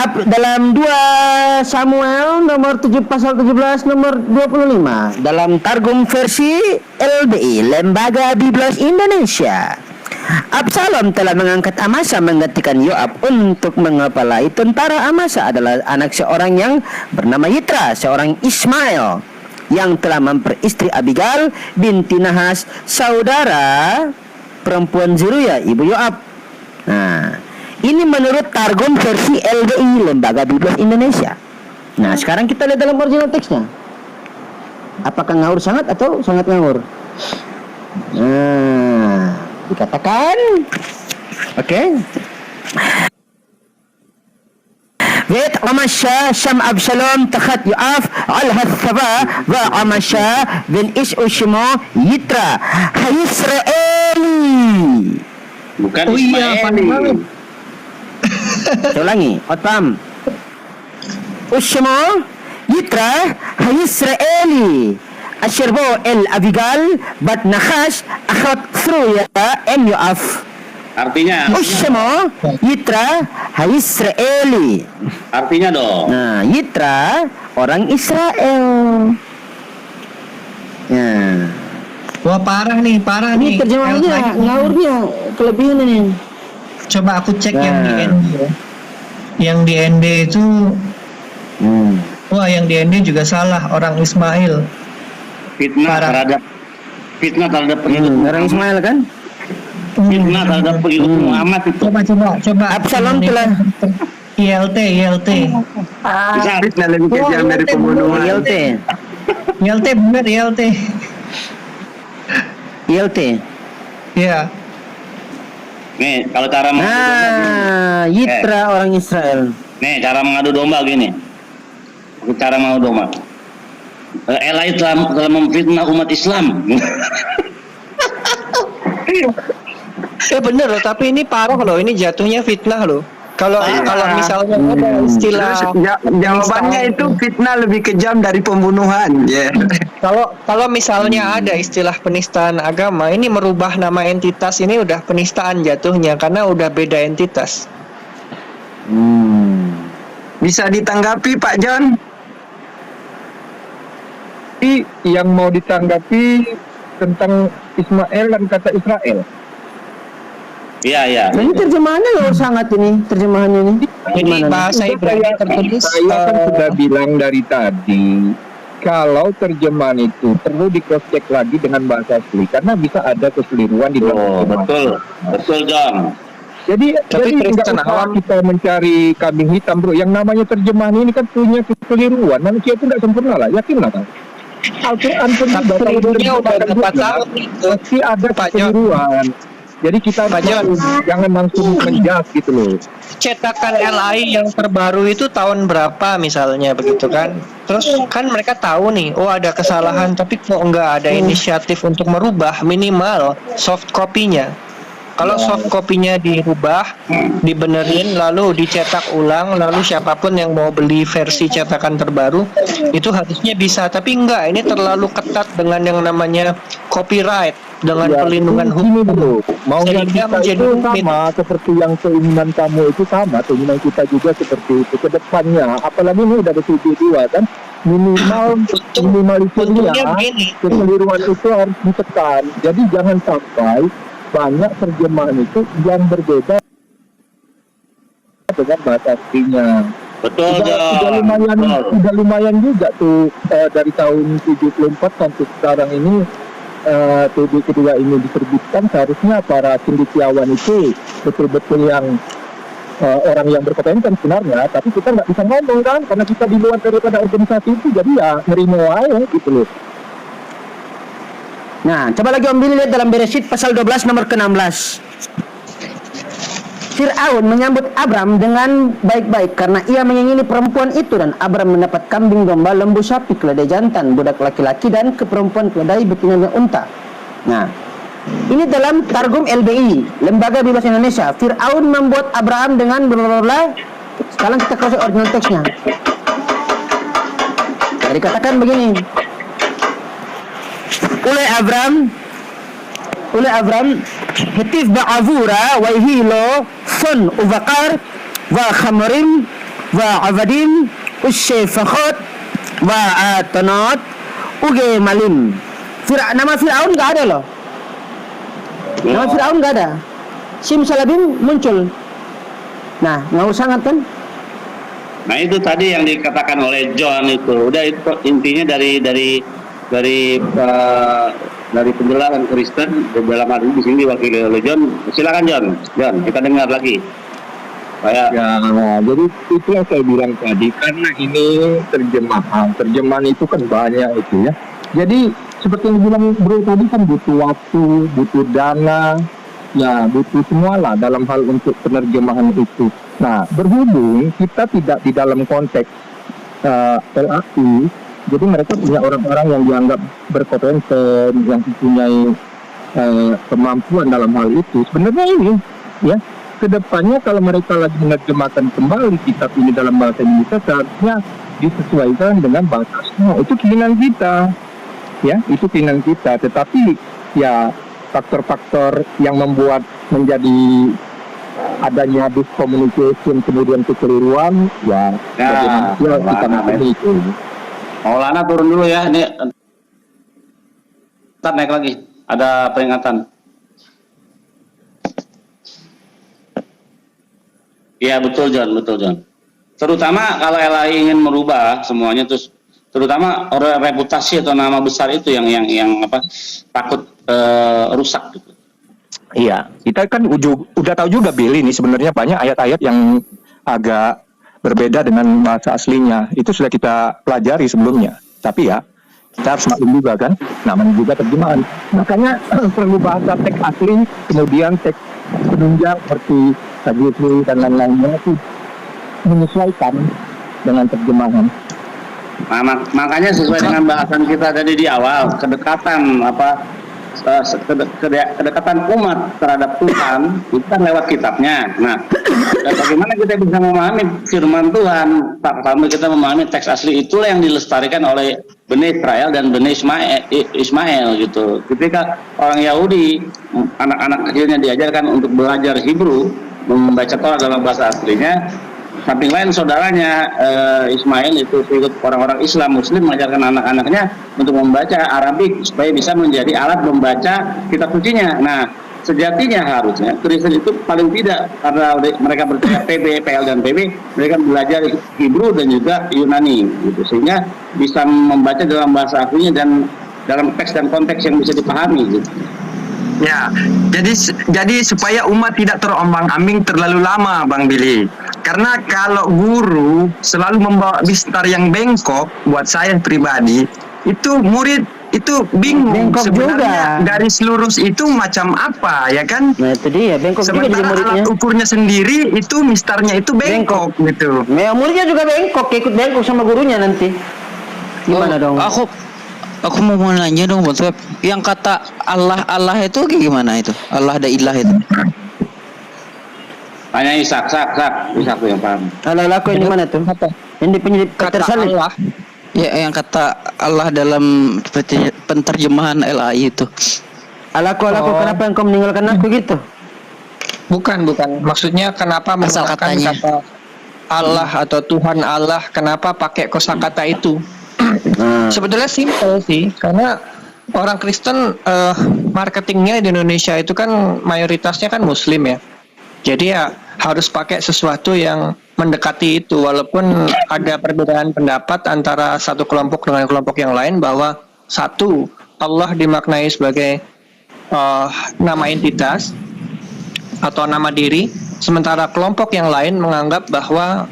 F: Dalam 2 Samuel nomor 7 pasal 17 nomor 25 dalam Targum versi LBI Lembaga Biblos Indonesia. Absalom telah mengangkat Amasa menggantikan Yoab untuk mengepalai tentara. Amasa adalah anak seorang yang bernama Yitra, seorang Ismail yang telah memperistri Abigail binti Nahas, saudara perempuan Zeruya, ibu Yoab. Nah, ini menurut Targum versi LBI Lembaga Biblos Indonesia. Nah, sekarang kita lihat dalam original teksnya. Apakah ngawur sangat atau sangat ngawur? Nah, dikatakan oke. Wait Amasya Syam Absalom Takhat Yoaf Al-Hathaba Wa Amasya bin Is-Ushimo Yitra Hayisraeli.
B: Bukan
C: Oh iya,
B: Ismaili.
F: Saya ulangi, Otpam. Ushmo Yitra Hayisraeli Asyirbo El Abigal Bat Nahash Akhat Thruya M Yoaf.
B: Artinya
F: Ushmo Yitra Hayisraeli.
B: artinya dong.
F: Nah, Yitra orang Israel. Nah,
C: Wah parah nih.
F: ini terjemahannya ngawurnya kelebihan ini.
C: Coba aku cek yang di
F: Nah.
C: ND. Yang di ND itu, wah yang di ND juga salah, orang Ismail.
B: Fitnah
C: Parah.
B: terhadap pengikut
F: Orang Ismail kan?
B: Fitnah terhadap pengikut Muhammad itu.
C: Coba.
F: Absalom telah
C: ILT.
B: Bisa
E: Fitnah lebih kejam dari pembunuhan.
F: ILT.
C: ILT bener ILT.
F: ILT.
C: Ya.
B: nih kalau cara mengadu domba gini.
F: Nah, Yitra orang Israel.
B: Nih cara mengadu domba gini. Cara mengadu domba. LAI telah memfitnah umat Islam.
C: Ya bener loh, tapi ini parah loh, ini jatuhnya fitnah loh. Kalau misalnya ada istilah
E: Jawabannya itu fitnah lebih kejam dari pembunuhan. Ya.
C: kalau misalnya ada istilah penistaan agama, ini merubah nama entitas, ini udah penistaan jatuhnya karena udah beda entitas.
E: Bisa ditanggapi Pak John?
A: Tapi yang mau ditanggapi tentang Ismail dan kata Israel.
B: Iya.
F: Ini terjemahannya loh sangat ini terjemahannya ini.
C: Jadi
F: Gimana nih?
C: bahasa Ibrani tertulis
A: Saya kan sudah bilang dari tadi, kalau terjemahan itu perlu di-cross-check lagi dengan bahasa asli karena bisa ada kekeliruan di dalam terjemahan.
B: Betul John.
A: Jadi nggak
C: Kristen
A: usah
C: awam
A: kita mencari kambing hitam, bro. Yang namanya terjemahan ini kan punya kekeliruan. Manusia itu nggak sempurna lah, yakinlah kan. Al-Quran pun juga
C: kelirunya udah berapa tahun itu.
A: pasti ada
C: Pak John.
A: kekeliruan. Jadi kita
C: Pak John.
A: jangan langsung menjudge gitu loh.
C: Cetakan LAI yang terbaru itu tahun berapa misalnya begitu kan? Terus kan mereka tahu nih, oh ada kesalahan, tapi kok nggak ada inisiatif untuk merubah minimal soft copy-nya. Kalau soft copy-nya dirubah, dibenerin, lalu dicetak ulang, lalu siapapun yang mau beli versi cetakan terbaru, itu harusnya bisa. Tapi enggak, ini terlalu ketat dengan yang namanya copyright, dengan perlindungan
A: Ini
C: hukum.
A: dulu, maunya
C: Sehingga
A: kita
C: menjadi
A: itu
C: rumit.
A: sama seperti yang keinginan kamu itu sama, keinginan kita juga seperti itu ke depannya. Apalagi ini udah bertujuh kan, minimal
C: Untungnya
A: ya,
C: begini.
A: kekeliruan itu harus ditekan. Jadi jangan sampai banyak terjemahan itu yang berbeda dengan bahasa aslinya.
B: Betul
A: Udah lumayan juga tuh dari tahun 74 sampai sekarang ini TB kedua ini diterbitkan. Seharusnya para cendekiawan itu betul-betul yang orang yang berkompeten sebenarnya, tapi kita nggak bisa ngomong kan karena kita di luar daripada organisasi itu, jadi ya nerimo aja gitu loh.
F: Nah, coba lagi Om Billy lihat dalam Bereshit pasal 12 nomor ke-16. Fir'aun menyambut Abram dengan baik-baik karena ia mengingini perempuan itu, dan Abram mendapat kambing domba, lembu sapi, keledai jantan, budak laki-laki, dan keperempuan keledai betinanya unta. Nah, ini dalam Targum LBI, Lembaga Bibas Indonesia. Fir'aun membuat Abraham dengan blablabla. Sekarang kita close original teksnya. Jadi katakan begini. Oleh Abram hetif ba'avura wa hilo sun uvakar wa khamrim wa avadim ushefakhot wa atanot uge malim. Nama Fir'aun nggak ada loh. Nama Fir'aun nggak ada. Simsalabim muncul. Nah, ngawur sangat kan?
B: Nah itu tadi yang dikatakan oleh John itu. Udah itu intinya dari penjelasan Kristen dalam hal ini di sini diwakili oleh John. Silakan John, kita dengar lagi.
A: Jadi itu yang saya bilang tadi, karena ini terjemahan itu kan banyak itu ya. Jadi seperti yang bilang bro tadi kan butuh waktu, butuh dana, ya butuh semua lah dalam hal untuk penerjemahan itu. Nah, berhubung kita tidak di dalam konteks LAI, jadi mereka punya orang-orang yang dianggap berkompeten, yang mempunyai kemampuan dalam hal itu. Sebenarnya ini, ya, kedepannya kalau mereka lagi menerjemahkan kembali kitab ini dalam bahasa Indonesia, seharusnya disesuaikan dengan bahasa aslinya. Itu keinginan kita, ya, itu keinginan kita. Tetapi, ya, faktor-faktor yang membuat menjadi adanya miscommunication, kemudian kekeliruan, ya kita mengerti itu.
B: Maulana turun dulu ya, ini ntar naik lagi, ada peringatan. Ya betul John. Terutama kalau LAI ingin merubah semuanya, terus terutama reputasi atau nama besar itu yang takut rusak gitu.
A: Iya, kita kan udah tahu juga Billy ini sebenarnya banyak ayat-ayat yang agak berbeda dengan bahasa aslinya. Itu sudah kita pelajari sebelumnya. Tapi ya, kita harus maklum juga kan, namanya juga terjemahan. Makanya perlu bahasa teks asli, kemudian teks penunjang seperti tajwid dan lain-lainnya itu menyesuaikan dengan terjemahan.
B: Nah, makanya sesuai dengan bahasan kita tadi di awal, kedekatan kedekatan umat terhadap Tuhan itu kan lewat kitabnya. Nah, bagaimana kita bisa memahami firman Tuhan sampai kita memahami teks asli, itulah yang dilestarikan oleh Bani Israel dan Bani Ismail gitu. Ketika orang Yahudi, anak-anak kecilnya diajarkan untuk belajar Hebrew, membaca Torah dalam bahasa aslinya, samping lain saudaranya Ismail itu ikut orang-orang Islam Muslim mengajarkan anak-anaknya untuk membaca Arabik supaya bisa menjadi alat membaca kitab sucinya. Nah, sejatinya harusnya Kristen itu paling tidak, karena mereka percaya PB, PL dan PB, mereka belajar Hebrew dan juga Yunani gitu, sehingga bisa membaca dalam bahasa aslinya dan dalam teks dan konteks yang bisa dipahami gitu.
E: Ya, jadi supaya umat tidak terombang-ambing terlalu lama, Bang Billy. Karena kalau guru selalu membawa mistar yang bengkok, buat saya pribadi, itu murid itu bingung
F: Bengkok
E: sebenarnya
F: juga.
E: garis lurus itu macam apa, ya kan?
F: Nah itu dia, bengkok juga jadi
E: Sementara
F: muridnya.
E: alat ukurnya sendiri itu mistarnya itu bengkok gitu.
F: Muridnya juga bengkok, ikut bengkok sama gurunya nanti. Gimana dong?
D: Aku mau nanya dong, Bang Sweb. Yang kata Allah itu kayak gimana itu? Allah ada ilah itu.
B: Tanya Ishak tuh yang paham.
F: Allah aku ini mana tuh? Yang di
C: Kata
F: tersalib.
C: Allah,
D: Ya, yang kata Allah dalam penerjemahan LAI itu.
F: Allahku,
C: Oh.
F: kenapa engkau meninggalkan aku gitu?
C: bukan. Maksudnya kenapa
D: Asal
C: menggunakan
D: katanya.
C: kata Allah atau Tuhan Allah? Kenapa pakai kosakata itu? Sebetulnya simpel sih, karena orang Kristen marketingnya di Indonesia itu kan mayoritasnya kan Muslim ya. Jadi ya harus pakai sesuatu yang mendekati itu, walaupun ada perbedaan pendapat antara satu kelompok dengan kelompok yang lain bahwa satu, Allah dimaknai sebagai nama entitas atau nama diri, sementara kelompok yang lain menganggap bahwa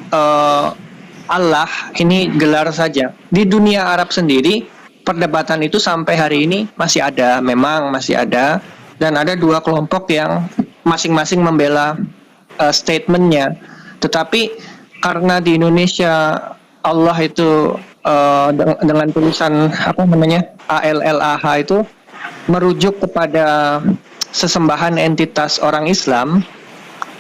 C: Allah ini gelar saja. Di dunia Arab sendiri perdebatan itu sampai hari ini masih ada, memang masih ada, dan ada dua kelompok yang masing-masing membela statementnya. Tetapi karena di Indonesia Allah itu dengan tulisan apa namanya ALLAH itu merujuk kepada sesembahan entitas orang Islam.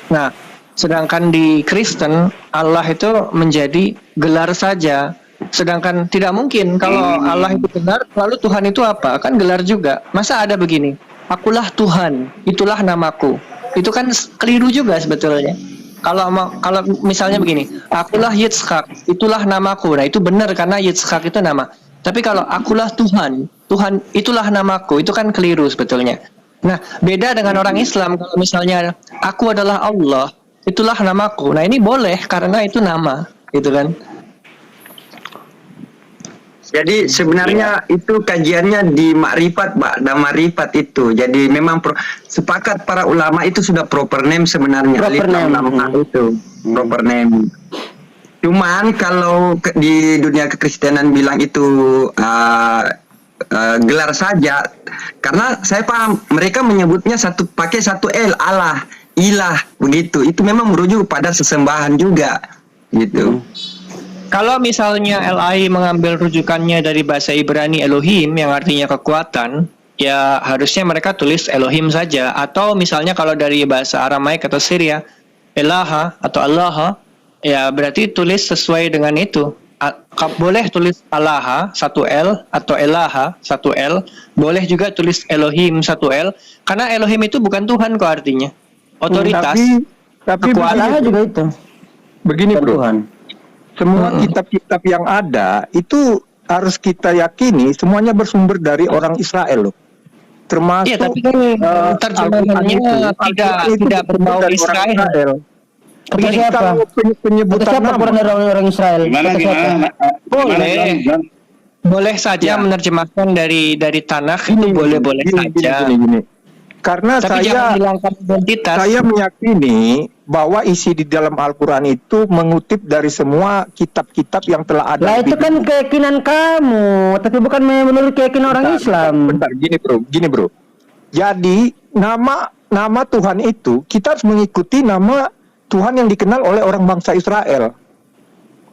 C: Nah, sedangkan di Kristen Allah itu menjadi gelar saja. Sedangkan tidak mungkin kalau Allah itu gelar, lalu Tuhan itu apa? Kan gelar juga. Masa ada begini? Akulah Tuhan, itulah namaku. Itu kan keliru juga sebetulnya. Kalau misalnya begini, akulah Yitzhak, itulah namaku. Nah, itu benar karena Yitzhak itu nama. Tapi kalau akulah Tuhan, Tuhan itulah namaku, itu kan keliru sebetulnya. Nah, beda dengan orang Islam kalau misalnya aku adalah Allah, itulah namaku. Nah, ini boleh karena itu nama, gitu kan.
E: Jadi sebenarnya itu kajiannya di makrifat, Pak, dan makrifat itu. Jadi memang sepakat para ulama itu sudah proper name sebenarnya.
F: Proper name.
E: Ulama itu proper name. Cuman kalau di dunia kekristenan bilang itu gelar saja, karena saya paham mereka menyebutnya pakai satu L, Allah, ilah, begitu. Itu memang merujuk pada sesembahan juga, gitu.
C: Kalau misalnya LAI mengambil rujukannya dari bahasa Ibrani Elohim yang artinya kekuatan, ya harusnya mereka tulis Elohim saja. Atau misalnya kalau dari bahasa Aramaik atau Syria, Elaha atau Allah, ya berarti tulis sesuai dengan itu. Boleh tulis Allaha satu L atau Elaha satu L, boleh juga tulis Elohim satu L, karena Elohim itu bukan Tuhan kok artinya. Otoritas.
A: Tapi
F: Allah juga itu.
A: begini bro,
F: Tuhan.
A: semua kitab-kitab yang ada itu harus kita yakini semuanya bersumber dari orang Israel loh. Termasuk
C: Iya, tapi kan terjemahannya tidak berbau Israel.
F: Kata siapa?
A: Penyebutan
F: Kata siapa
A: nama.
F: Quran dari orang Israel? Kata siapa?
C: Boleh saja menerjemahkan dari Tanakh, itu boleh-boleh saja.
A: Gini. Karena
C: Tapi jangan hilangkan identitas.
A: saya meyakini bahwa isi di dalam Al-Quran itu mengutip dari semua kitab-kitab yang telah ada.
F: Lah itu kan keyakinan kamu, tapi bukan menurut keyakinan orang Islam.
A: Bentar, gini bro. Jadi nama Tuhan itu kita harus mengikuti nama Tuhan yang dikenal oleh orang bangsa Israel.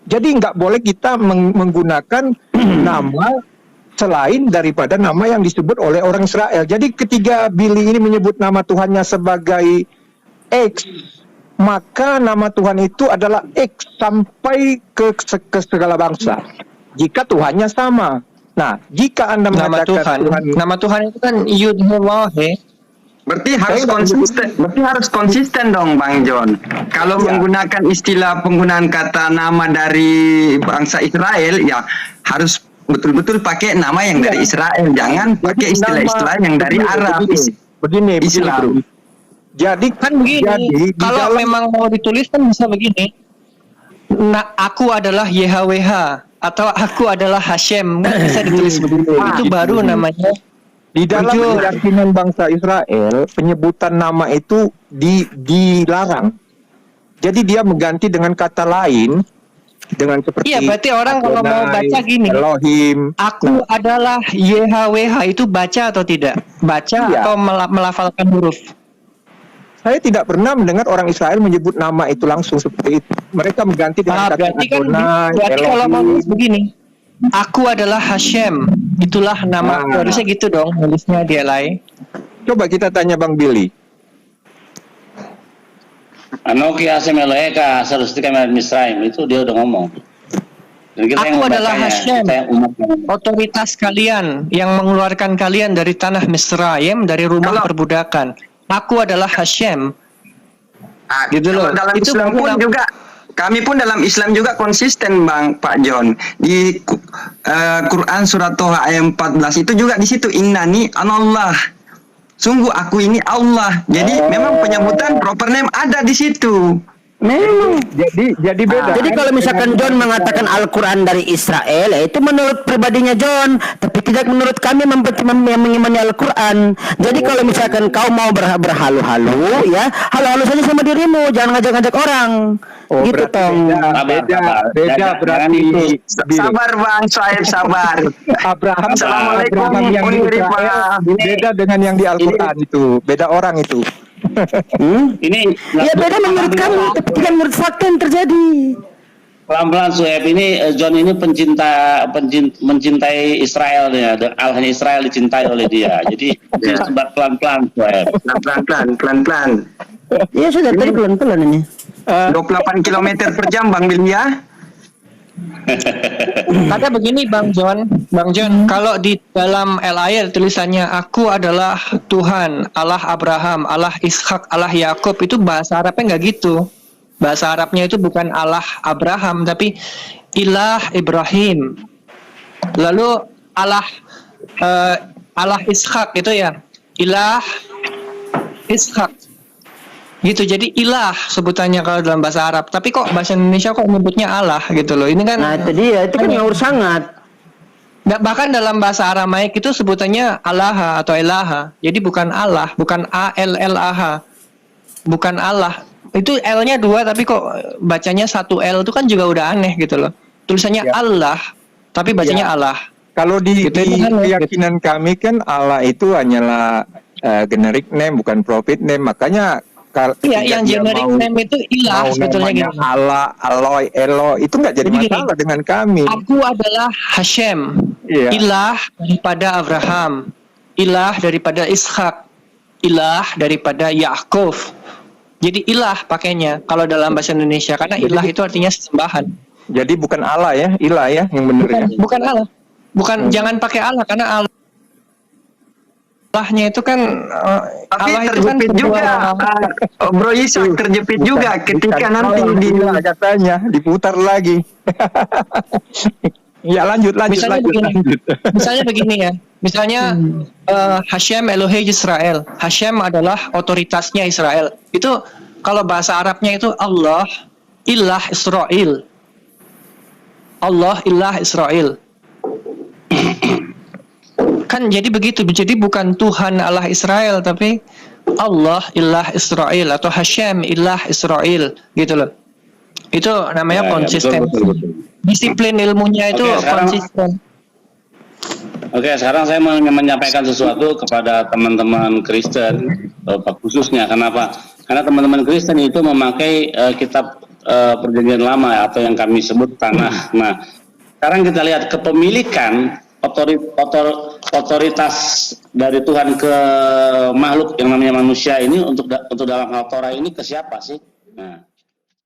A: Jadi nggak boleh kita menggunakan nama selain daripada nama yang disebut oleh orang Israel. Jadi ketika Billy ini menyebut nama Tuhannya sebagai X, maka nama Tuhan itu adalah X sampai ke segala bangsa. Jika Tuhannya sama. Nah, jika Anda
C: Nama
A: mengatakan
C: Tuhan. Nama Tuhan itu kan Yud-He-Wah-He.
E: Berarti harus konsisten dong Bang John. Kalau menggunakan istilah penggunaan kata nama dari bangsa Israel, ya harus betul-betul pakai nama yang dari Israel, jangan pakai istilah-istilah yang dari Arab.
A: Begini,
E: Islam.
A: Jadi
C: Kan begini, kalau memang mau ditulis kan bisa begini. Nah, aku adalah YHWH atau aku adalah Hashem, kan bisa ditulis begitu. Itu baru namanya.
A: di dalam keyakinan bangsa Israel, penyebutan nama itu dilarang. Jadi dia mengganti dengan kata lain, dengan seperti
C: Iya, berarti orang kalau mau baca gini,
A: Elohim.
C: aku adalah YHWH, itu baca atau tidak? Baca
A: Iya.
C: atau melafalkan huruf?
A: Saya tidak pernah mendengar orang Israel menyebut nama itu langsung seperti itu. Mereka mengganti dengan kata
C: Berarti kan
A: Adonai,
C: berarti kalau mau
A: Elohim.
C: nulis begini, aku adalah Hashem, itulah nama. Harusnya gitu dong nulisnya dia lain.
A: Coba kita tanya Bang Billy.
B: Anoki Hashem Eloheka Sarustika Melat Misraim, itu dia udah ngomong. Dan kita
C: Aku
B: yang
C: adalah
B: membacanya,
C: Hashem,
B: kita yang umat yang ngomong.
C: otoritas kalian yang mengeluarkan kalian dari tanah Misraim, dari rumah
E: Kalau-
C: perbudakan. Aku adalah Hashem. Gitu
E: Kalau
C: loh.
E: dalam
C: Itu
E: Islam pun
C: baru
E: juga, kami pun dalam Islam juga konsisten Bang Pak John. Di Quran surat Toha ayat 14 itu juga di situ innani anallah. Sungguh aku ini Allah. Jadi memang penyebutan proper name ada di situ.
F: Memang.
A: Jadi beda.
F: Jadi kalau misalkan John mengatakan Al-Quran dari Israel, ya itu menurut pribadinya John, tapi tidak menurut kami yang mengimani Al-Quran. Jadi kalau misalkan kau mau berhalu-halu, ya halu-halu saja sama dirimu, jangan ngajak-ngajak orang.
A: Oh,
F: Gitu
A: berarti
F: Tong.
A: beda berarti Billy.
E: Sabar Bang Soeb, sabar.
A: Abraham
E: Assalamualaikum,
A: yang di
E: Uni Rifa.
A: Israel beda dengan yang di Al-Quran itu. Beda orang itu.
B: Ini
F: Ya beda menurut kamu, tapi tidak menurut fakta yang terjadi.
B: pelan-pelan Sueb ini John ini mencintai Israel ya, Allahnya Israel dicintai oleh dia. Jadi sebat pelan-pelan Sueb.
E: Pelan-pelan.
F: Iya sudah tadi pelan-pelan ini.
E: 28 km per jam Bang Billy ya.
C: Kata begini Bang John, kalau di dalam Al-Ayat tulisannya aku adalah Tuhan, Allah Abraham, Allah Ishak, Allah Yakub, itu bahasa Arabnya nggak gitu. Bahasa Arabnya itu bukan Allah Abraham, tapi Ilah Ibrahim. Lalu Allah Ishak itu ya, Ilah Ishak. Gitu, jadi ilah sebutannya kalau dalam bahasa Arab, tapi kok bahasa Indonesia kok nyebutnya Allah gitu loh. Ini kan
F: Nah itu dia, itu kan ngawur sangat.
C: bahkan dalam bahasa Aramaik itu sebutannya Allah atau Elaha. Jadi bukan Allah, bukan A-L-L-A-H. Bukan Allah. Itu L-nya 2 tapi kok bacanya 1 L, itu kan juga udah aneh gitu loh. Tulisannya Allah tapi bacanya Allah.
A: Kalau di
C: Gitu, itu kan,
A: keyakinan kami kan Allah itu hanyalah generic name, bukan profit name. Makanya
C: Iya, yang generic name itu ilah sebetulnya gitu.
A: Allah, Aloy, Elo itu nggak jadi
C: Jadi
A: masalah dengan kami.
C: Aku adalah Hashem,
A: Iya.
C: ilah daripada Abraham, ilah daripada Ishak, ilah daripada Yakub. Jadi ilah pakainya kalau dalam bahasa Indonesia, karena ilah itu artinya sesembahan.
A: Jadi bukan Allah ya, ilah ya yang benar ya.
C: Bukan Allah, bukan jangan pakai Allah karena Allahnya itu kan
E: Tapi
C: Allah itu kan
E: terjepit juga, Bro Ishak terjepit juga ketika nanti di
A: katanya diputar lagi. Ya lanjut.
C: Misalnya begini ya. Misalnya Hashem Elohei Israel. Hashem adalah otoritasnya Israel. Itu kalau bahasa Arabnya itu Allah ilah Israel. Allah ilah Israel. Kan jadi begitu. Jadi bukan Tuhan Allah Israel, tapi Allah ilah Israel atau Hashem ilah Israel gitu loh. Itu namanya konsisten.
B: Betul.
C: Disiplin ilmunya itu
B: Oke, sekarang-
C: konsisten.
B: Oke, sekarang saya mau menyampaikan sesuatu kepada teman-teman Kristen, khususnya. Kenapa? Karena teman-teman Kristen itu memakai kitab perjanjian lama atau yang kami sebut tanah. Nah, sekarang kita lihat kepemilikan otoritas dari Tuhan ke makhluk yang namanya manusia ini untuk dalam hal Torah ini ke siapa sih? Nah,